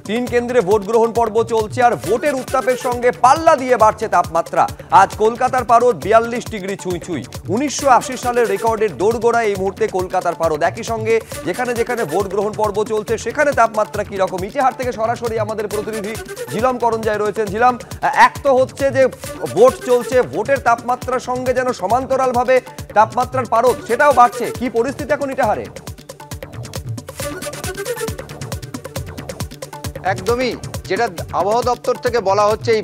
তিন কেন্দ্রে ভোট গ্রহণ পর্ব চলছে আর ভোটের উত্তাপের সঙ্গে পাল্লা দিয়ে বাড়ছে তাপমাত্রা। আজ কলকাতার পারদ 42 ডিগ্রি ছুঁই ছুঁই। 1980 সালের রেকর্ডের দোরগোড়ায় এই মুহূর্তে কলকাতার পারদ। একই সঙ্গে যেখানে যেখানে ভোট গ্রহণ পর্ব চলছে সেখানে তাপমাত্রা কি রকম, ইতিহার থেকে সরাসরি আমাদের প্রতিনিধি ঝিলম করঞ্জায় রয়েছেন। ঝিলম, এক তো হচ্ছে যে ভোট চলছে, ভোটের তাপমাত্রার সঙ্গে যেন সমান্তরালভাবে তাপমাত্রার পারদ সেটাও বাড়ছে, কি পরিস্থিতি এখন ইটাহারে? একদমই, যেটা আবহাওয়া দপ্তর থেকে বলা হচ্ছে, এই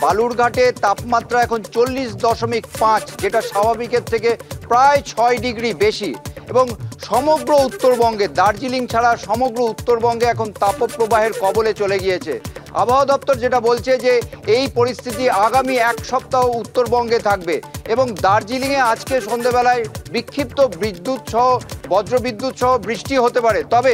বালুরঘাটে তাপমাত্রা এখন 40.5, যেটা স্বাভাবিকের থেকে প্রায় 6 ডিগ্রি বেশি। এবং সমগ্র উত্তরবঙ্গে, দার্জিলিং ছাড়া সমগ্র উত্তরবঙ্গে এখন তাপপ্রবাহের কবলে চলে গিয়েছে। আবহাওয়া দপ্তর যেটা বলছে যে এই পরিস্থিতি আগামী এক সপ্তাহ উত্তরবঙ্গে থাকবে এবং দার্জিলিংয়ে আজকে সন্ধ্যেবেলায় বিক্ষিপ্ত বজ্রবিদ্যুৎ সহ বৃষ্টি হতে পারে। তবে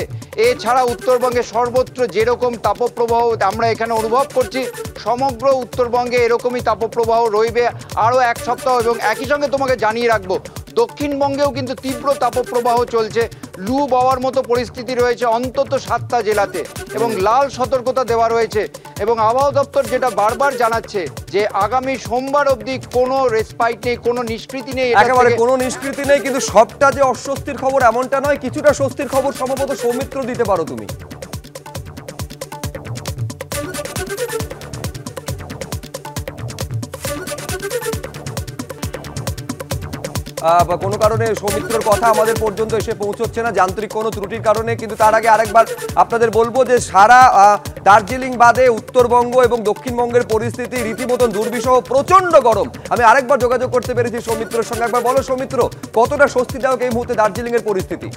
এছাড়া উত্তরবঙ্গে সর্বত্র যেরকম তাপপ্রবাহ আমরা এখানে অনুভব করছি, সমগ্র উত্তরবঙ্গে এরকমই তাপপ্রবাহ রইবে আরও এক সপ্তাহ। এবং একই সঙ্গে তোমাকে জানিয়ে রাখবো, দক্ষিণবঙ্গেও কিন্তু তীব্র তাপপ্রবাহ চলছে, লু বওয়ার মতো পরিস্থিতি রয়েছে অন্তত 7টা জেলাতে এবং লাল সতর্কতা দেওয়া রয়েছে। এবং আবহাওয়া দপ্তর যেটা বারবার জানাচ্ছে যে আগামী সোমবার অবধি কোনো রেসপাইট নেই, কোনো নিষ্কৃতি নেই, একেবারে কোনো নিষ্কৃতি নেই। কিন্তু সবটা যে অস্বস্তির খবর এমনটা নয়, কিছুটা স্বস্তির খবর সম্ভবত সৌমিত্র দিতে পারো তুমি। কোনো কারণে সৌমিত্রর কথা আমাদের পর্যন্ত এসে পৌঁছচ্ছে না, যান্ত্রিক কোনো ত্রুটির কারণে। কিন্তু তার আগে আরেকবার আপনাদের বলবো যে সারা দার্জিলিং বাদে উত্তরবঙ্গ এবং দক্ষিণবঙ্গের পরিস্থিতি রীতিমতন দুর্বিষহ, প্রচন্ড গরম। আমি আরেকবার যোগাযোগ করতে পেরেছি সৌমিত্রর সঙ্গে। একবার বলো সৌমিত্র, কতটা স্বস্তিদায়ক এই মুহূর্তে দার্জিলিং এর পরিস্থিতি?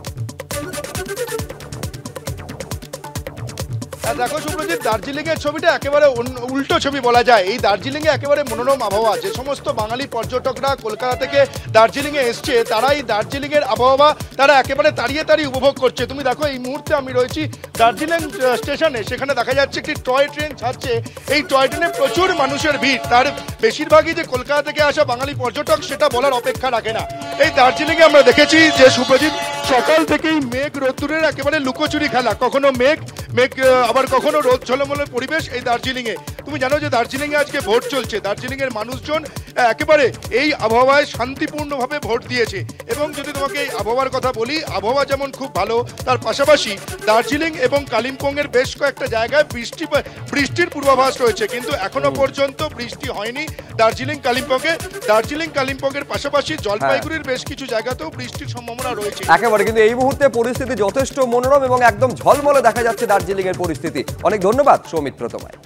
দেখো সুব্রজিৎ, দার্জিলিং এর ছবিটা একেবারে উল্টো ছবি বলা যায়। এই দার্জিলিং এ একেবারে মনোরম আবহাওয়া। যে সমস্ত বাঙালি পর্যটকরা কলকাতা থেকে দার্জিলিং এ এসছে, তারা এই দার্জিলিং এর আবহাওয়া তারা একেবারে তাড়িয়ে উপভোগ করছে। তুমি দেখো, এই মুহূর্তে আমি রয়েছি দার্জিলিং স্টেশনে, সেখানে দেখা যাচ্ছে একটি টয় ট্রেন ছাড়ছে। এই টয় ট্রেনে প্রচুর মানুষের ভিড়, তার বেশিরভাগই যে কলকাতা থেকে আসা বাঙালি পর্যটক সেটা বলার অপেক্ষা রাখে না। এই দার্জিলিং এ আমরা দেখেছি যে সুব্রজিৎ, সকাল থেকেই মেঘ রোদ্দুরের একেবারে লুকোচুরি খেলা, কখনো মেঘ আবার কখনো রোদ ঝলমলে পরিবেশ এই দার্জিলিং এ। তুমি জানো যে দার্জিলিং এ আজকে ভোট চলছে। দার্জিলিং এর মানুষজন একেবারে এই আবহাওয়ায় শান্তিপূর্ণভাবে ভোট দিয়েছে। এবং যদি তোমাকে এই আবহাওয়ার কথা বলি, আবহাওয়া যেমন খুব ভালো, তার পাশাপাশি দার্জিলিং এবং কালিম্পং এর বেশ কয়েকটা জায়গায় বৃষ্টির পূর্বাভাস রয়েছে, কিন্তু এখনো পর্যন্ত বৃষ্টি হয়নি দার্জিলিং কালিম্পং এর পাশাপাশি জলপাইগুড়ির বেশ কিছু জায়গাতেও বৃষ্টির সম্ভাবনা রয়েছে একেবারে। কিন্তু এই মুহূর্তে পরিস্থিতি যথেষ্ট মনোরম এবং একদম ঝলমলে দেখা যাচ্ছে দার্জিলিং এর পরিস্থিতি। অনেক ধন্যবাদ সৌমিত্র তোমায়।